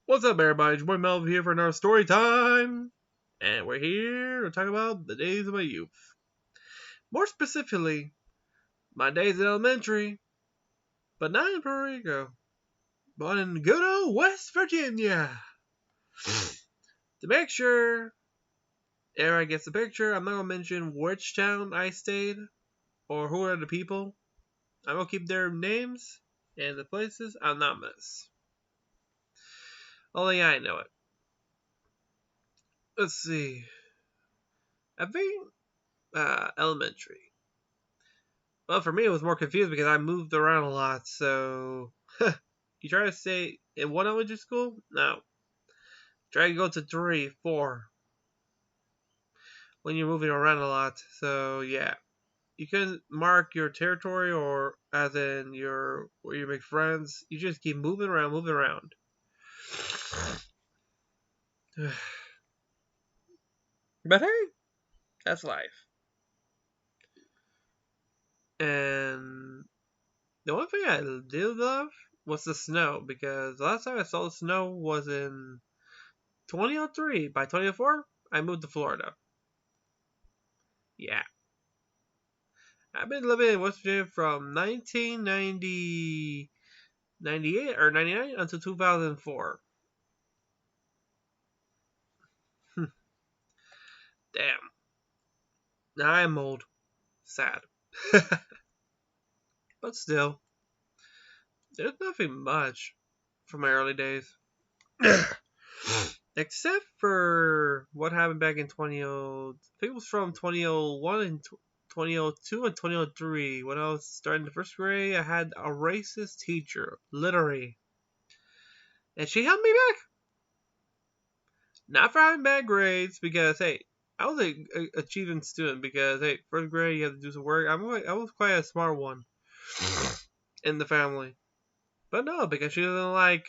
What's up, everybody? It's your boy Melvin here for another story time. And we're here to talk about the days of my youth. More specifically, my days in elementary, but not in Puerto Rico, but in good old West Virginia. To make sure everyone gets the picture, I'm not going to mention which town I stayed or who are the people. I'm going to keep their names and the places anonymous. Only I know it. Let's see. I think elementary. Well, for me, it was more confused because I moved around a lot. So, you try to stay in one elementary school? No. Try to go to 3, 4 when you're moving around a lot. So, yeah. You can mark your territory or as in your where you make friends. You just keep moving around, moving around. But hey, that's life. And the one thing I did love was the snow because the last time I saw the snow was in 2003. By 2004, I moved to Florida. Yeah. I've been living in West Virginia from 1998 or 99 until 2004. Damn. Now I'm old. Sad. But still, there's nothing much from my early days. Except for what happened back in 2000. I think it was from 2001 and 2002 and 2003. When I was starting the first grade, I had a racist teacher, literally. And she held me back. Not for having bad grades, because, hey, I was a achieving student because, hey, first grade, you have to do some work. I was quite a smart one in the family. But no, because she doesn't like...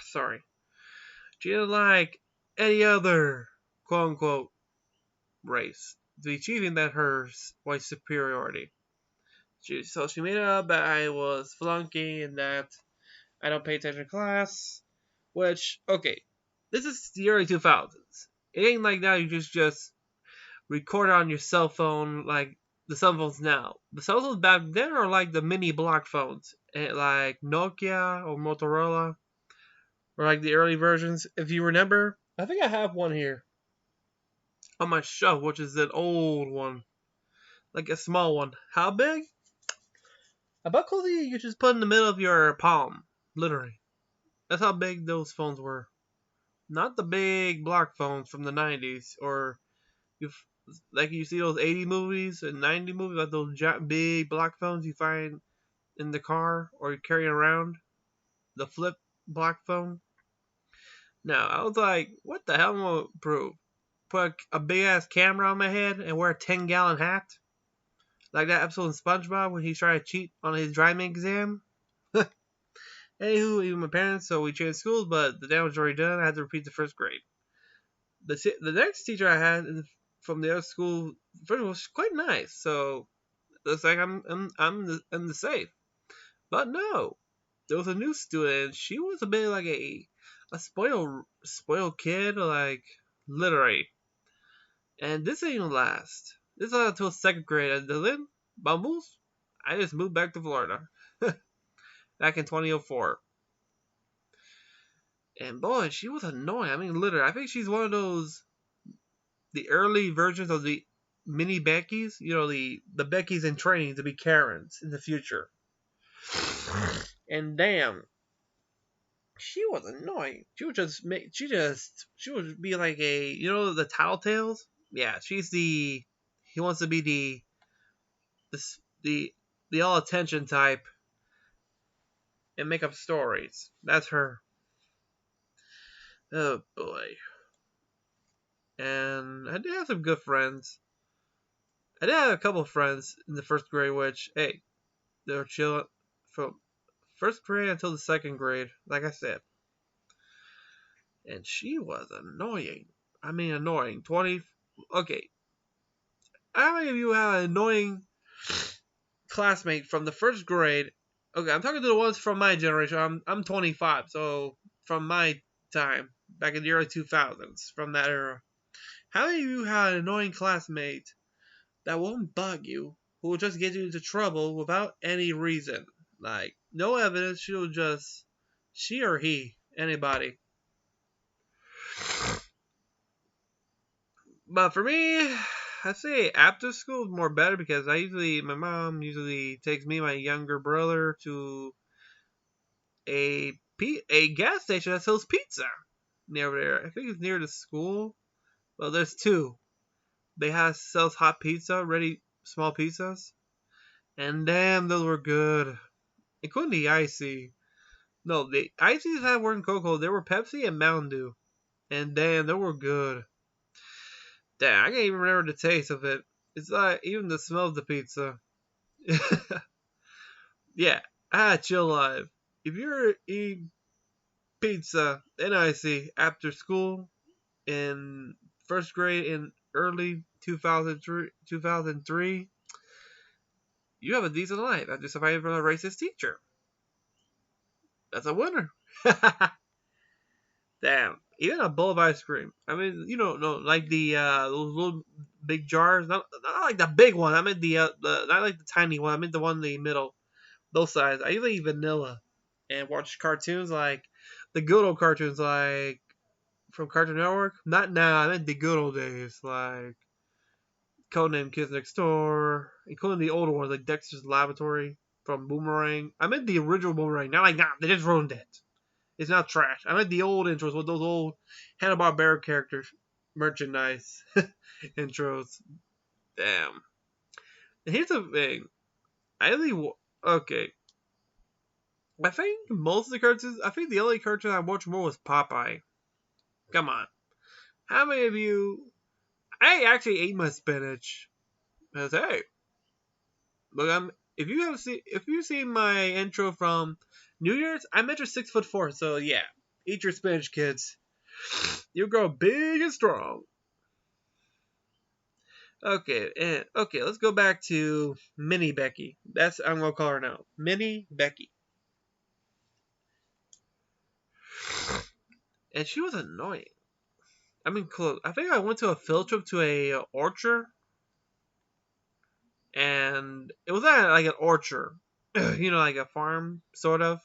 Sorry. She didn't like any other, quote-unquote, race to be achieving that her white superiority. So she made it up that I was flunking and that I don't pay attention to class. Which, okay, this is the early 2000s. It ain't like now you just record on your cell phone like the cell phones now. The cell phones back then are like the mini block phones, like Nokia or Motorola, or like the early versions. If you remember, I think I have one here on my shelf, which is an old one, like a small one. How big? About cozy you just put in the middle of your palm, literally. That's how big those phones were. Not the big block phones from the 90s, or like you see those 80 movies and 90 movies, like those big block phones you find in the car or you carry around. The flip block phone. No, I was like, what the hell am I going to prove? Put a big ass camera on my head and wear a 10-gallon hat? Like that episode in SpongeBob when he's trying to cheat on his driving exam? Anywho, even my parents, so we changed schools, but the damage was already done. I had to repeat the first grade. The next teacher I had from the other school first was quite nice, so it's like I'm the safe. But no, there was a new student. She was a bit like a spoiled kid, like literally. And this didn't even last. This lasted until second grade, and then Bumbles, I just moved back to Florida back in 2004. And boy, she was annoying. I mean, literally, I think she's one of the early versions of the mini Beckys. You know, the Beckys in training to be Karens in the future. And damn, she was annoying. She would just she would be like the Tattletales. Yeah, he wants to be the all attention type and make up stories. That's her. Oh boy. And I did have some good friends. I did have a couple of friends in the first grade, which, hey, they were chill from first grade until the second grade, like I said. And she was annoying. I mean, annoying. Okay. How many of you have an annoying classmate from the first grade Okay, I'm talking to the ones from my generation. I'm 25, so from my time back in the early 2000s, from that era. How many of you had an annoying classmate that won't bug you, who will just get you into trouble without any reason? Like, no evidence, she or he, anybody. But for me, I say after school is more better because my mom usually takes me and my younger brother to a gas station that sells pizza near there. I think it's near the school. Well, there's two. They have sells hot pizza, ready small pizzas, and damn, those were good. Including the icy. No, the ices had weren't Cocoa. They were Pepsi and Mountain Dew, and damn, they were good. Damn, I can't even remember the taste of it. It's like even the smell of the pizza. Yeah, chill live. If you're eating pizza and icy after school in first grade in early 2003, you have a decent life after surviving from a racist teacher. That's a winner. Damn. Even a bowl of ice cream. I mean, no, like those little big jars. Not like the big one. I meant the not like the tiny one. I meant the one in the middle. Those size. I usually eat vanilla and watch cartoons like the good old cartoons like from Cartoon Network. Not now. I meant the good old days like Codename Kids Next Door, including the older ones like Dexter's Laboratory from Boomerang. I meant the original Boomerang. Not like they just ruined it. It's not trash. I like the old intros with those old Hanna-Barbera characters merchandise intros. Damn. And here's the thing. I really okay. I think most of the cartoons. I think the only cartoon I watched more was Popeye. Come on. How many of you? I actually ate my spinach. Because hey, look, if you've seen my intro from New Year's, I measure 6'4". So yeah, eat your spinach, kids. You grow big and strong. Okay, let's go back to Mini Becky. That's I'm gonna call her now. Mini Becky. And she was annoying. I mean, close. I think I went to a field trip to a orchard, and it was not like an orchard, like a farm sort of,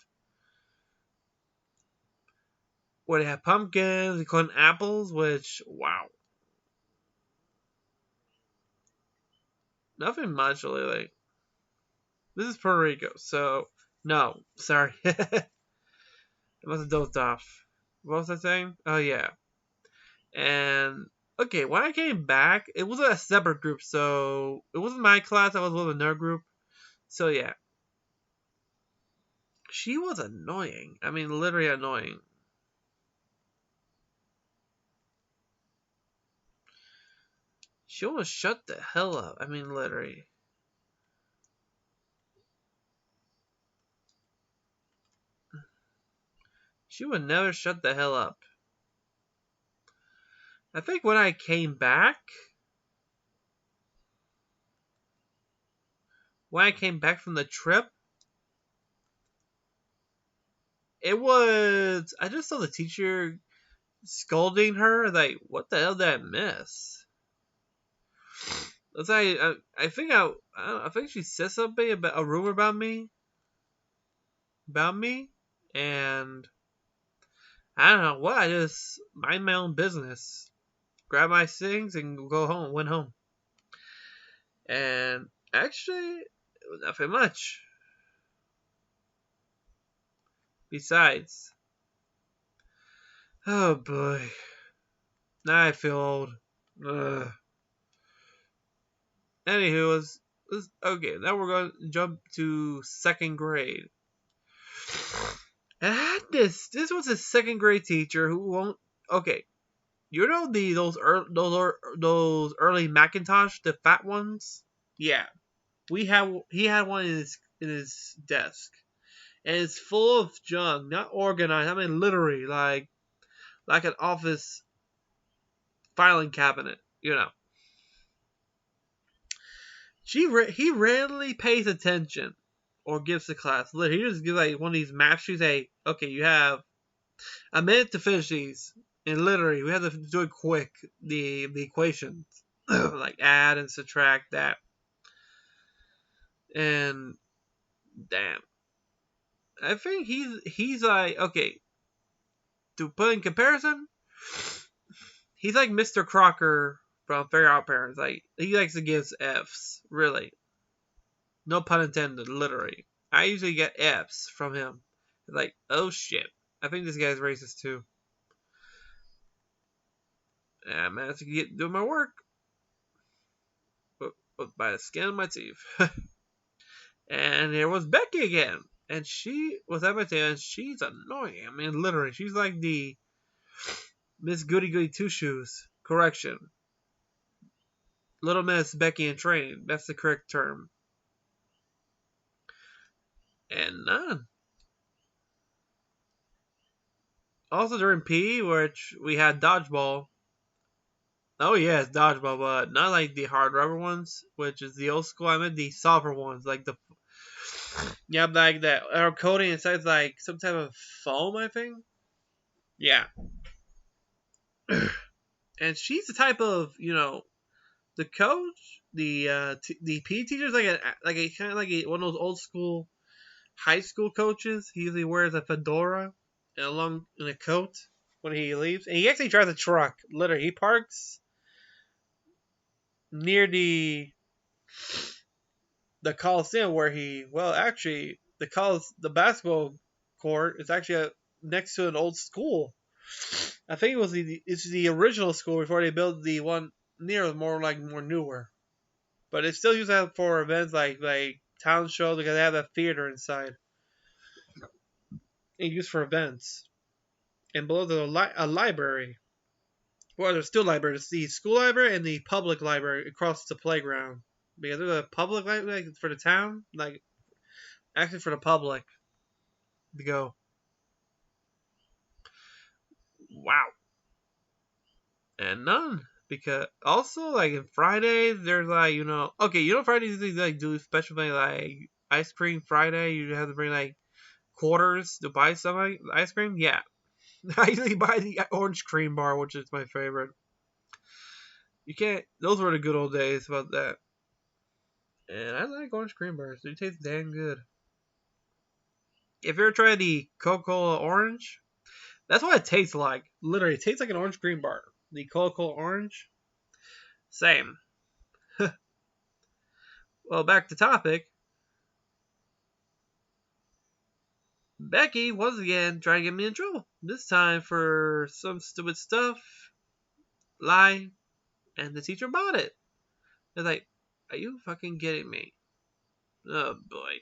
where they had pumpkins, including apples. Which wow, nothing much really. Like this is Puerto Rico, so no, sorry, I must have dozed off. What was I saying? Oh yeah. And okay, when I came back, it was a separate group, so it wasn't my class. I was with another group. So yeah, she was annoying. I mean, literally annoying. She almost shut the hell up. I mean, literally. She would never shut the hell up. I think when I came back from the trip, it was I just saw the teacher scolding her. Like, what the hell did I miss? That's I think I think she said something about a rumor about me, and I don't know what. I just mind my own business, grab my things, and go home. Went home, and actually, it was nothing much. Besides, oh boy, now I feel old. Ugh. Anywho, okay. Now we're going to jump to second grade. And I had this. This was a second grade teacher who won't. Okay, you know those early Macintosh, the fat ones. Yeah, he had one in his desk, and it's full of junk, not organized. I mean, literally like an office filing cabinet. He rarely pays attention, or gives the class. Literally, he just gives like one of these map sheets. Hey, okay, you have a minute to finish these, and literally we have to do it quick. The equations, like add and subtract that, and damn, I think he's like okay. To put in comparison, he's like Mr. Crocker from Fair Out Parents. Like he likes to give F's. Really, no pun intended. Literally, I usually get F's from him. It's like, oh shit, I think this guy's racist too. Yeah, I managed to get do my work, but by the skin of my teeth. And there was Becky again, and she was at my tail, and she's annoying. I mean, literally, she's like the Miss Goody Goody Two Shoes. Correction, Little Miss Becky in training. That's the correct term. And none. Also during PE, which we had dodgeball. Oh yeah, it's dodgeball, but not like the hard rubber ones, which is the old school. I meant the softer ones, like the like that. Our coating inside like some type of foam, I think. Yeah, and she's the type of the coach, the PE teacher's like a kind of like one of those old school high school coaches. He usually wears a fedora and along in a coat when he leaves, and he actually drives a truck. Literally, he parks near the Coliseum where actually the basketball court is actually next to an old school. I think it's the original school before they built the one near more newer. But it's still used for events like town shows because they have a theater inside. And used for events. And below there's a library. Well, there's still libraries. The school library and the public library across the playground. Because there's a public library for the town, actually for the public to go. Wow. And none. Because also in Fridays there's Fridays they do special thing like ice cream Friday. You have to bring quarters to buy some ice cream. Yeah, I usually buy the orange cream bar, which is my favorite. You can't. Those were the good old days about that. And I like orange cream bars. They taste damn good. If you ever tried the Coca-Cola orange, that's what it tastes like. Literally, it tastes like an orange cream bar. The Coca-Cola orange, same. Well, back to topic. Becky once again trying to get me in trouble. This time for some stupid stuff, lie, and the teacher bought it. It's like, are you fucking kidding me? Oh boy.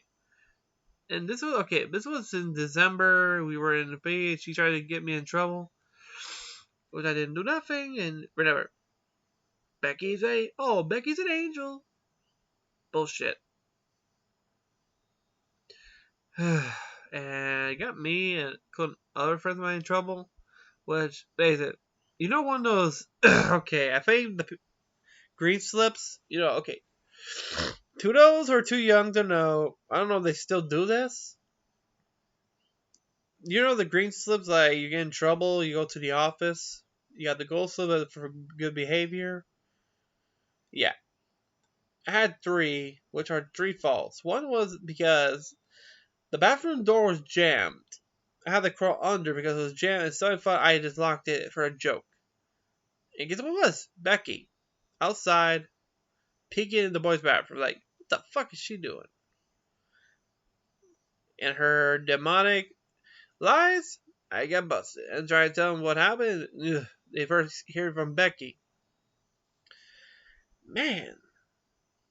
And this was okay. This was in December. We were in the beach. She tried to get me in trouble, which I didn't do nothing. And whatever. Becky's an angel. Bullshit. And got me and other friends of mine in trouble. Which basically, one of those. Okay, I think the green slips. Okay. To those who are too young to know, I don't know if they still do this. The green slips, like you get in trouble, you go to the office. You got the gold slip for good behavior. Yeah. I had 3, which are 3 faults. One was because the bathroom door was jammed. I had to crawl under because it was jammed, and so I thought I just locked it for a joke. And guess what it was? Becky. Outside, peeking in the boys' bathroom. Like, what the fuck is she doing? And her demonic lies, I got busted. And try to tell them what happened. They first hear from Becky. Man,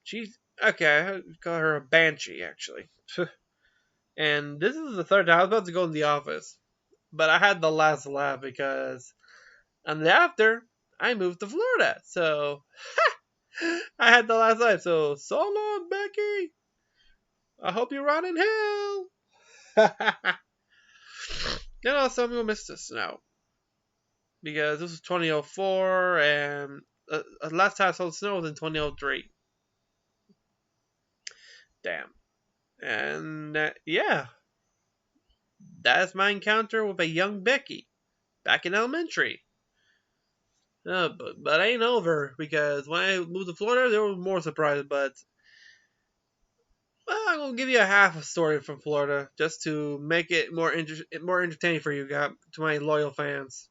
she's okay. I call her a banshee, actually. And this is the third time I was about to go in the office, but I had the last laugh because on the after I moved to Florida, so I had the last laugh. So long, Becky. I hope you rot in hell. Some people missed the snow because this was 2004, and last time I saw the snow was in 2003. Damn. And yeah, that's my encounter with a young Becky back in elementary. But I ain't over because when I moved to Florida, there was more surprises. But well, I'm gonna give you a half a story from Florida just to make it more entertaining for you guys, to my loyal fans.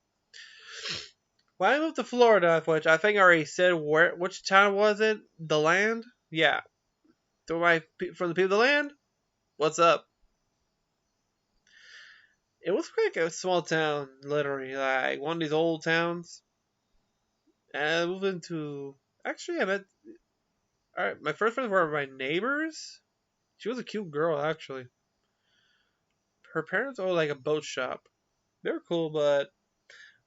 When I moved to Florida, which I think I already said, which town was it? The Land? Yeah. From the people of the land, what's up? It was like a small town, literally, like one of these old towns. And I moved into. Actually, I met. Alright, my first friends were my neighbors. She was a cute girl, actually. Her parents owned like a boat shop. They were cool, but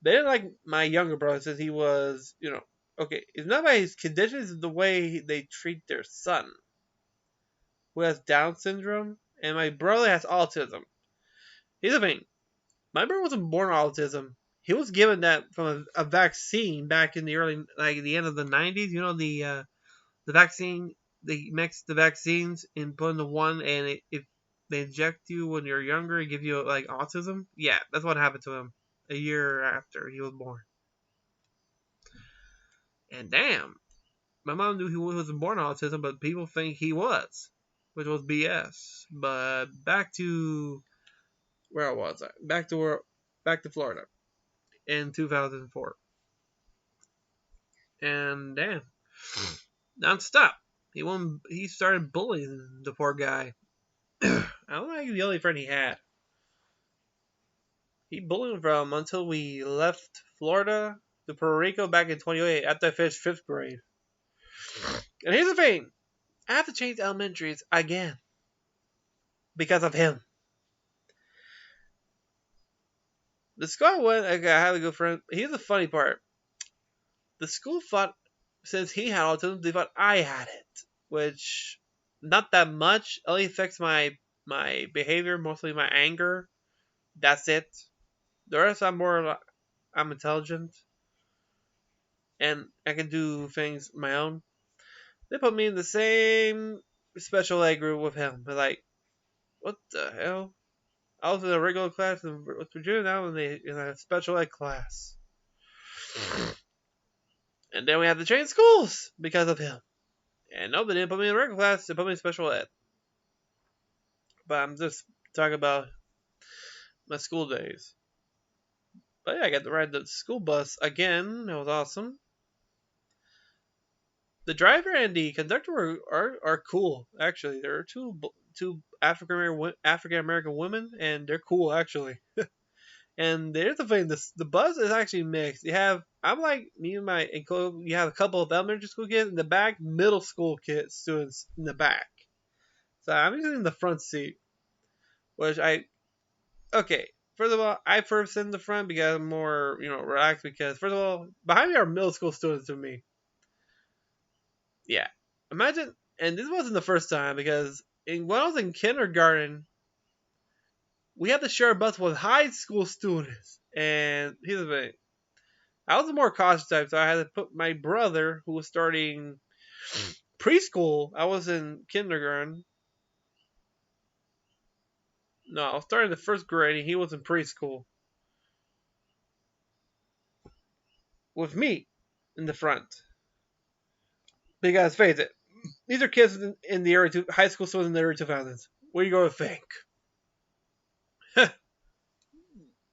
they didn't like my younger brother since he was, okay, it's not by his conditions, it's the way they treat their son, who has Down syndrome, and my brother has autism. Here's the thing: my brother wasn't born with autism. He was given that from a vaccine back in the early, like the end of the '90s. You know the vaccine. They mix the vaccines and put in the one, and if they inject you when you're younger, and give you like autism. Yeah, that's what happened to him a year after he was born. And damn, my mom knew he wasn't born autism, but people think he was, which was BS. But back to where was I? Back to Florida in 2004, and damn, nonstop. He started bullying the poor guy. I don't think the only friend he had. He bullied him from until we left Florida to Puerto Rico back in 2008 after I finished fifth grade. And here's the thing: I have to change elementaries again because of him. The school I went, I had a good friend. Here's the funny part: the school thought, since he had autism, they thought I had it, which not that much. It only affects my behavior, mostly my anger. That's it. The rest, I'm intelligent and I can do things my own. They put me in the same special ed group with him. They're like, what the hell? I was in a regular class with Virginia, now in a special ed class. And then we had to change schools because of him. And no, they didn't put me in a regular class, they put me in special ed. But I'm just talking about my school days. But yeah, I got to ride the school bus again. It was awesome. The driver and the conductor are cool. Actually, there are two African American women, and they're cool actually. And there's the thing: the bus is actually mixed. I'm like me and my you have a couple of elementary school kids in the back, middle school kids students in the back. So I'm usually in the front seat, which okay. First of all, I prefer sitting in the front because I'm more relaxed. Because first of all, behind me are middle school students with me. Yeah, imagine, and this wasn't the first time because when I was in kindergarten, we had to share a bus with high school students. And here's the thing: I was a more cautious type, so I had to put my brother, who was starting preschool. I was in kindergarten. No, I was starting the first grade, and he was in preschool with me in the front. Because face it, these are kids in the high school students in the early 2000s. What are you going to think?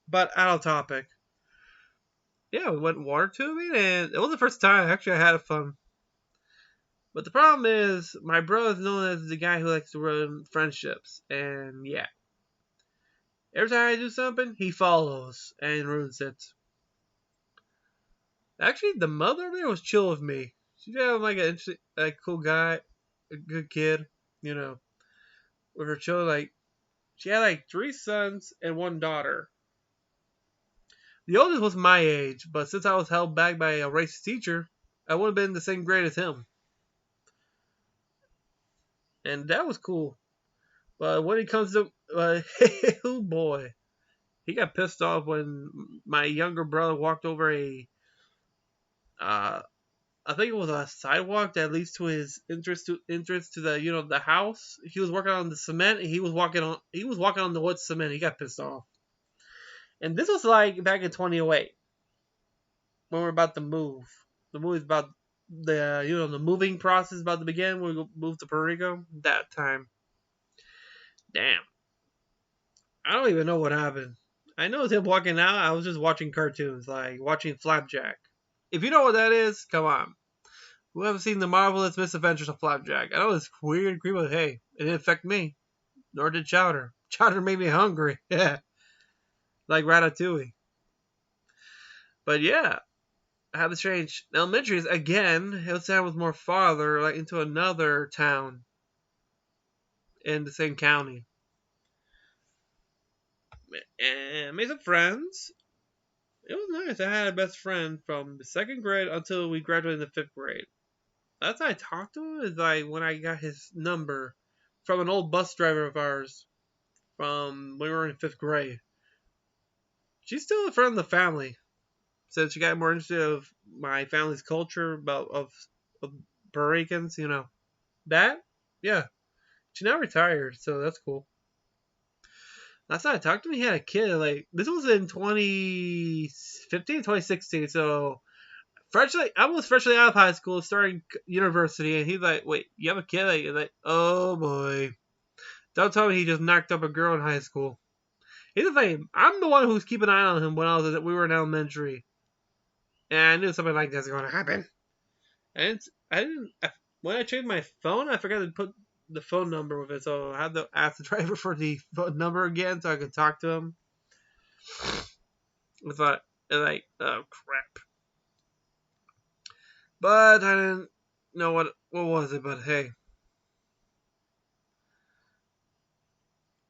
But out of topic. Yeah, we went water tubing, and it was the first time. Actually, I had fun. But the problem is, my brother is known as the guy who likes to ruin friendships. And yeah, every time I do something, he follows and ruins it. Actually, the mother there was chill with me. She had like a cool guy, a good kid, with her children. Like, she had like 3 sons and 1 daughter. The oldest was my age, but since I was held back by a racist teacher, I would have been in the same grade as him. And that was cool. But when it comes to, oh boy, he got pissed off when my younger brother walked over a I think it was a sidewalk that leads to his entrance to the the house. He was working on the cement. And he was walking on the wood cement. He got pissed off. And this was like back in 2008 when we're about to move. The movie's about the the moving process about to begin when we move to Puerto Rico. That time, damn, I don't even know what happened. I know it's him walking out. I was just watching cartoons, like watching Flapjack. If you know what that is, come on. Who haven't seen the marvelous misadventures of Flapjack? I know it's weird and creepy, but hey, it didn't affect me. Nor did Chowder. Chowder made me hungry. Yeah, like Ratatouille. But yeah, I had to change elementaries again. Hilltown was more farther, like into another town in the same county. And made some friends. It was nice. I had a best friend from the second grade until we graduated in the fifth grade. That's how I talked to him is like when I got his number from an old bus driver of ours from when we were in fifth grade. She's still a friend of the family. So she got more interested of my family's culture about of Puerto Ricans, That? Yeah. She now retired, so that's cool. Last time I talked to him, he had a kid. Like this was in 2015, 2016. So I was freshly out of high school, starting university, and he's like, "Wait, you have a kid?" Like, oh boy, don't tell me he just knocked up a girl in high school. Here's the thing: I'm the one who's keeping an eye on him when we were in elementary, and I knew something like that's going to happen. And I didn't. When I changed my phone, I forgot to put the phone number with it, so I had to ask the driver for the phone number again so I could talk to him. I thought, like, oh crap. But I didn't know what was it. But hey,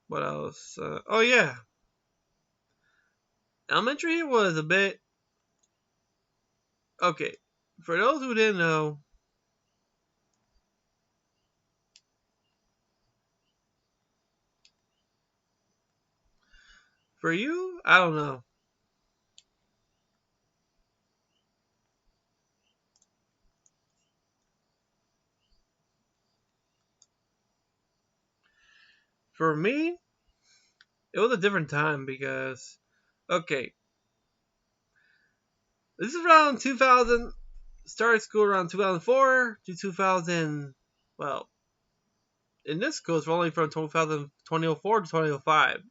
what else? Oh yeah, elementary was a bit okay. For those who didn't know, for you, I don't know. For me, it was a different time because, okay, this is around 2000. Started school around 2004 to 2000. Well, in this school, it's only from 2004 to 2005.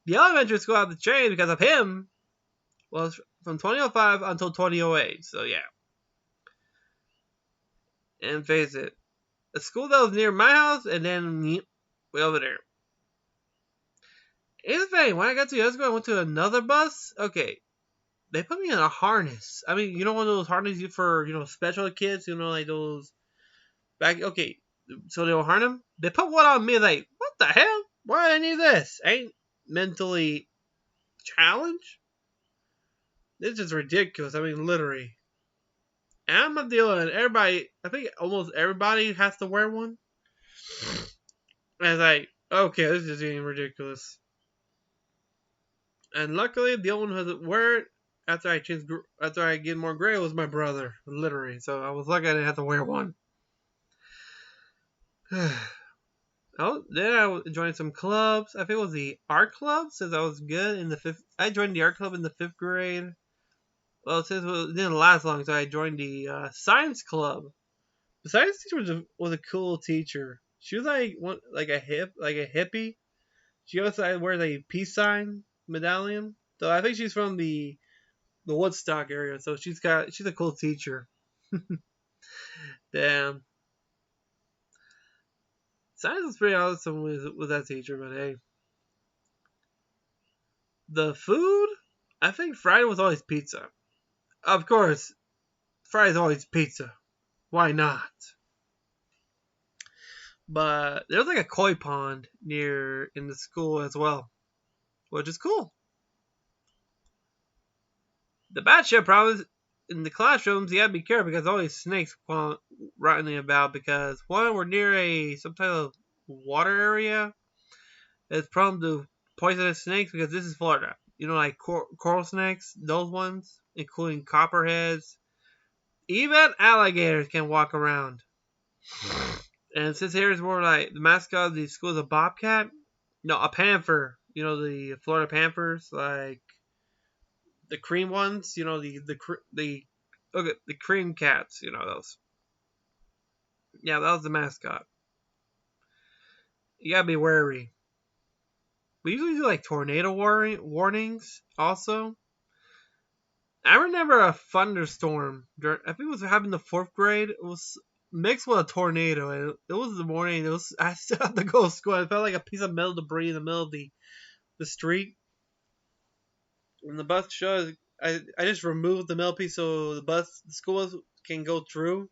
The elementary school had to change because of him was from 2005 until 2008. So yeah, and face it, a school that was near my house and then way over there. Here's the thing: when I got to the other school, I went to another bus. Okay, they put me in a harness. I mean, one of those harnesses for special kids. Like those back. Okay, so they will harness them. They put one on me. Like, what the hell? Why do I need this? I ain't mentally challenged. This is ridiculous. I mean, literally. And I'm not dealing. Everybody, I think almost everybody has to wear one. And it's like, okay, this is getting ridiculous. And luckily, the only one who doesn't wear it after I get more gray was my brother, literally. So I was lucky I didn't have to wear one. Then I joined some clubs. I think it was the art club since I was good in the fifth. I joined the art club in the fifth grade. Well, since it didn't last long, so I joined the science club. The science teacher was a cool teacher. She was like a hippie. She also wears a peace sign medallion. So I think she's from the Woodstock area. So she's a cool teacher. Damn. Science was pretty awesome with that teacher, but hey. The food? I think Friday was always pizza. Of course, Friday's always pizza. Why not? But there's like a koi pond near in the school as well, which is cool. The bad shit problem is in the classrooms you gotta be careful because there's always snakes running about because one, we're near some type of water area. It's prone to poisonous snakes because this is Florida. Like coral snakes, those ones, including copperheads, Even alligators can walk around. And since here is more like the mascot of the school is a bobcat, no, a panther. You know the Florida Panthers, like the cream ones. You know the okay, the cream cats. You know those. Yeah, that was the mascot. You gotta be wary. We usually do like tornado warnings also. I remember a thunderstorm. I think it was having the fourth grade. It was mixed with a tornado. It was the morning. It was I still had to go to school. I felt like a piece of metal debris in the middle of the street. When the bus shows, I just removed the metal piece so the school bus can go through.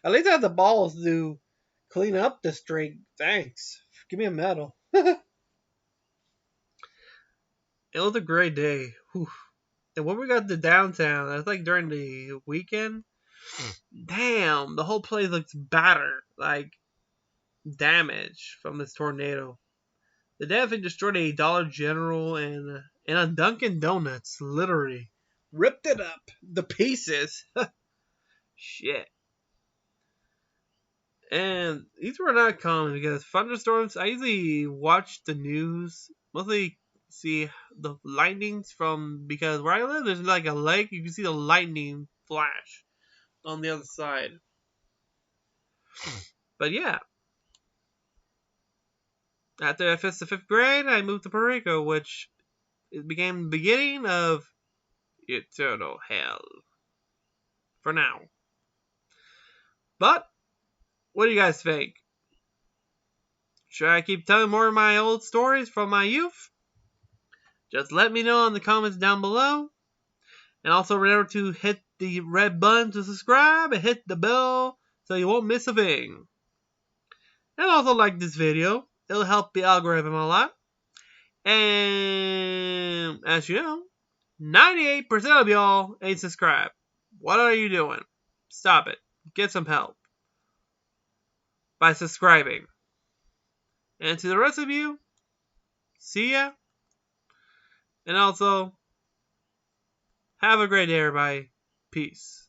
At least I had the balls to clean up the street. Thanks. Give me a medal. It was a great day. Whew. And when we got to downtown, I was like during the weekend. Damn, the whole place looks battered, like damage from this tornado. The damn thing destroyed a Dollar General and a Dunkin' Donuts, literally. Ripped it up, the pieces. Shit. And these were not common because thunderstorms, I usually watch the news, mostly see the lightnings from, because where I live, there's like a lake, you can see the lightning flash on the other side. But yeah, after I finished the fifth grade, I moved to Puerto Rico, which it became the beginning of eternal hell. For now. But, what do you guys think? Should I keep telling more of my old stories from my youth? Just let me know in the comments down below. And also remember to hit the red button to subscribe and hit the bell so you won't miss a thing. And also like this video. It'll help the algorithm a lot. And as you know, 98% of y'all ain't subscribed. What are you doing? Stop it. Get some help by subscribing. And to the rest of you, see ya. And also, have a great day, everybody. Peace.